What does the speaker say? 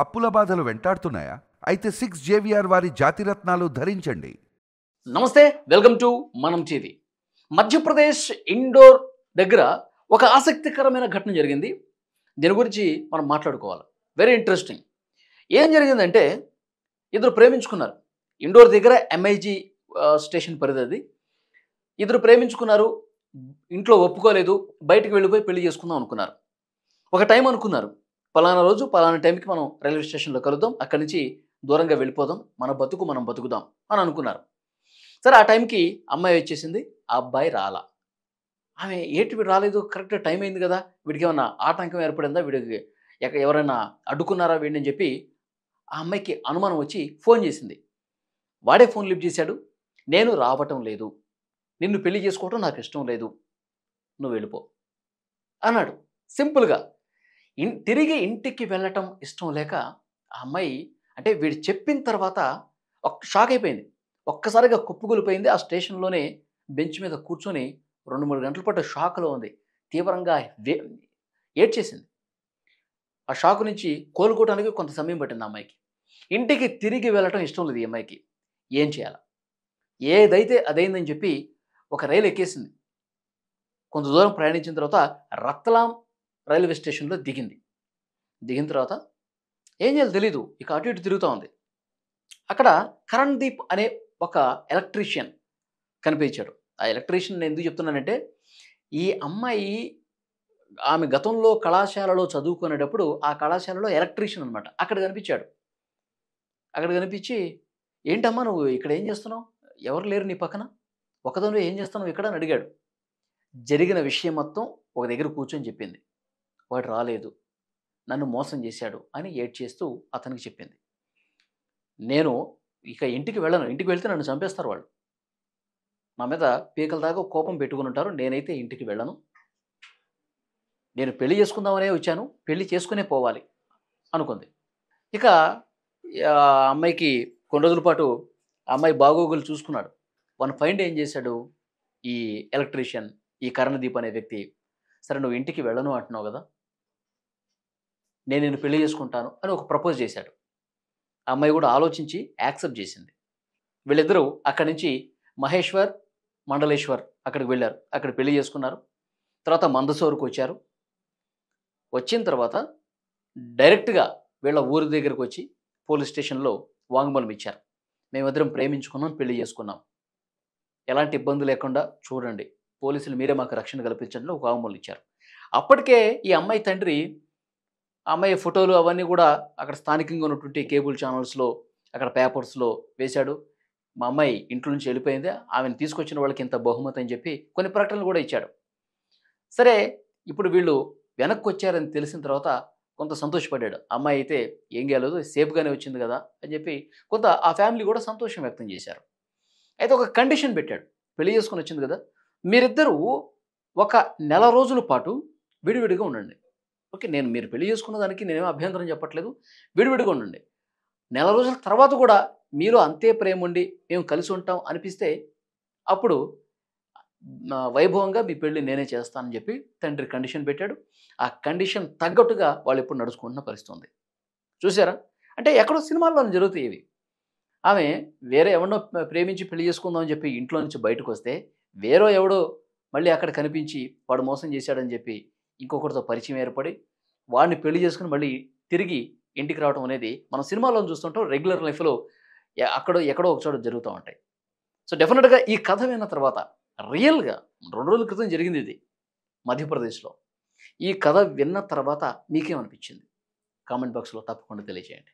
అప్పుల బాధలు వెంటాడుతున్నాయా? అయితే 6 జేవిఆర్ వారి జాతిరత్నాలు ధరించండి. నమస్తే, వెల్కమ్ టు మనం టీవీ. మధ్యప్రదేశ్ ఇండోర్ దగ్గర ఒక ఆసక్తికరమైన ఘటన జరిగింది. దీని గురించి మనం మాట్లాడుకోవాలి. Very interesting. ఏం జరిగిందంటే, ఇద్దరు ప్రేమించుకున్నారు. ఇండోర్ దగ్గర ఎంఐజీ స్టేషన్ పరిధి అది. ఇద్దరు ప్రేమించుకున్నారు, ఇంట్లో ఒప్పుకోలేదు, బయటికి వెళ్ళిపోయి పెళ్లి చేసుకుందాం అనుకున్నారు. ఒక టైం అనుకున్నారు, పలానా రోజు పలానా టైంకి మనం రైల్వే స్టేషన్లో కలుద్దాం, అక్కడి నుంచి దూరంగా వెళ్ళిపోదాం, మన బతుకు మనం బతుకుదాం అని అనుకున్నారు. సరే, ఆ టైంకి అమ్మాయి వచ్చేసింది, ఆ అబ్బాయి రాలా. ఆమె ఏంటి వీడు రాలేదు, కరెక్ట్ టైం అయింది కదా, వీడికి ఏమన్నా ఆటంకం ఏర్పడిందా, వీడికి ఎవరైనా అడ్డుకున్నారా వీడిని అని చెప్పి ఆ అమ్మాయికి అనుమానం వచ్చి ఫోన్ చేసింది. వాడే ఫోన్ లిఫ్ట్ చేశాడు. నేను రావటం లేదు, నిన్ను పెళ్లి చేసుకోవటం నాకు ఇష్టం లేదు, నువ్వు వెళ్ళిపో అన్నాడు సింపుల్గా. తిరిగి ఇంటికి వెళ్ళటం ఇష్టం లేక ఆ అమ్మాయి, అంటే వీడు చెప్పిన తర్వాత షాక్ అయిపోయింది. ఒక్కసారిగా కుప్పకూలిపోయింది. ఆ స్టేషన్లోనే బెంచ్ మీద కూర్చొని 2-3 గంటల పాటు షాక్లో ఉంది. తీవ్రంగా ఏడ్చేసింది. ఆ షాక్ నుంచి కోలుకోవడానికి కొంత సమయం పట్టింది ఆ అమ్మాయికి. ఇంటికి తిరిగి వెళ్ళటం ఇష్టం లేదు ఈ అమ్మాయికి. ఏం చేయాలి? ఏదైతే అదైందని చెప్పి ఒక రైలు ఎక్కేసింది. కొంత దూరం ప్రయాణించిన తర్వాత రత్లాం రైల్వే స్టేషన్లో దిగింది. దిగిన తర్వాత ఏం చేయాలో తెలీదు, ఇక అటు ఇటు తిరుగుతూ ఉంది. అక్కడ కరణ్దీప్ అనే ఒక ఎలక్ట్రీషియన్ కనిపించాడు. ఆ ఎలక్ట్రీషియన్ నేను ఎందుకు చెప్తున్నానంటే, ఈ అమ్మాయి ఆమె గతంలో కళాశాలలో చదువుకునేటప్పుడు ఆ కళాశాలలో ఎలక్ట్రీషియన్ అనమాట. అక్కడ కనిపించాడు. అక్కడ కనిపించి, ఏంటమ్మా నువ్వు ఇక్కడ ఏం చేస్తున్నావు, ఎవరు లేరు నీ పక్కన, ఒకదానివే ఏం చేస్తున్నావు ఇక్కడ అని అడిగాడు. జరిగిన విషయం మొత్తం ఒక దగ్గర కూర్చొని చెప్పింది. వాడు రాలేదు, నన్ను మోసం చేశాడు అని ఏడ్చేస్తూ అతనికి చెప్పింది. నేను ఇక ఇంటికి వెళ్ళను, ఇంటికి వెళ్తే నన్ను చంపేస్తారు వాళ్ళు, నా మీద పీకల దాకా కోపం పెట్టుకుని ఉంటారు, నేనైతే ఇంటికి వెళ్ళను, నేను పెళ్లి చేసుకుందామనే వచ్చాను, పెళ్లి చేసుకునే పోవాలి అనుకుంది. ఇక అమ్మాయికి కొన్ని రోజుల పాటు అమ్మాయి బాగోగులు చూసుకున్నాడు. వన్ ఫైండ్ ఏం చేశాడు ఈ ఎలక్ట్రీషియన్, ఈ కరణదీప్ అనే వ్యక్తి, సరే నువ్వు ఇంటికి వెళ్ళను అంటున్నావు కదా, నేను నిన్ను పెళ్లి చేసుకుంటాను అని ఒక ప్రపోజ్ చేశాడు. ఆ అమ్మాయి కూడా ఆలోచించి యాక్సెప్ట్ చేసింది. వీళ్ళిద్దరూ అక్కడి నుంచి మహేశ్వర్, మండలేశ్వర్ అక్కడికి వెళ్ళారు. అక్కడ పెళ్లి చేసుకున్నారు. తర్వాత మందసౌర్కి వచ్చారు. వచ్చిన తర్వాత డైరెక్ట్గా వీళ్ళ ఊరి దగ్గరకు వచ్చి పోలీస్ స్టేషన్లో వాంగ్మూలం ఇచ్చారు. మేమిద్దరం ప్రేమించుకున్నాం, పెళ్లి చేసుకున్నాం, ఎలాంటి ఇబ్బంది లేకుండా చూడండి, పోలీసులు మీరే మాకు రక్షణ కల్పించండి ఒక వాంగ్మూలం ఇచ్చారు. అప్పటికే ఈ అమ్మాయి తండ్రి ఆ అమ్మాయి ఫోటోలు అవన్నీ కూడా అక్కడ స్థానికంగా ఉన్నటువంటి కేబుల్ ఛానల్స్లో, అక్కడ పేపర్స్లో వేశాడు. మా అమ్మాయి ఇంట్లో నుంచి వెళ్ళిపోయింది, ఆమెను తీసుకొచ్చిన వాళ్ళకి ఇంత బహుమతి అని చెప్పి కొన్ని ప్రకటనలు కూడా ఇచ్చాడు. సరే, ఇప్పుడు వీళ్ళు వెనక్కి వచ్చారని తెలిసిన తర్వాత కొంత సంతోషపడ్డాడు. అమ్మాయి అయితే ఏం కాలేదు, సేఫ్గానే వచ్చింది కదా అని చెప్పి కొంత ఆ ఫ్యామిలీ కూడా సంతోషం వ్యక్తం చేశారు. అయితే ఒక కండిషన్ పెట్టాడు, పెళ్లి చేసుకుని వచ్చింది కదా, మీరిద్దరూ ఒక నెల రోజుల పాటు విడివిడిగా ఉండండి. ఓకే, మీరు పెళ్లి చేసుకున్న దానికి నేనేమో అభ్యంతరం చెప్పట్లేదు, విడివిడిగా ఉండండి. నెల రోజుల తర్వాత కూడా మీలో అంతే ప్రేమ ఉండి మేము కలిసి ఉంటాం అనిపిస్తే అప్పుడు వైభవంగా మీ పెళ్లి నేనే చేస్తానని చెప్పి తండ్రి కండిషన్ పెట్టాడు. ఆ కండిషన్ తగ్గట్టుగా వాళ్ళు ఎప్పుడు నడుచుకుంటున్న పరిస్థితి ఉంది. చూసారా? అంటే ఎక్కడో సినిమాల్లో జరుగుతాయి ఇవి. ఆమె వేరే ఎవరినో ప్రేమించి పెళ్లి చేసుకుందాం అని చెప్పి ఇంట్లో నుంచి బయటకు వస్తే, వేరే ఎవడో మళ్ళీ అక్కడ కనిపించి వాడు మోసం చేశాడని చెప్పి ఇంకొకరితో పరిచయం ఏర్పడి వాడిని పెళ్లి చేసుకుని మళ్ళీ తిరిగి ఇంటికి రావడం అనేది మనం సినిమాలో చూస్తుంటాం. రెగ్యులర్ లైఫ్లో అక్కడో ఎక్కడో ఒక చోట జరుగుతూ ఉంటాయి. సో డెఫినెట్గా ఈ కథ విన్న తర్వాత, రియల్గా 2 రోజుల క్రితం జరిగింది ఇది మధ్యప్రదేశ్లో. ఈ కథ విన్న తర్వాత మీకేమనిపించింది? కామెంట్ బాక్స్లో తప్పకుండా తెలియజేయండి.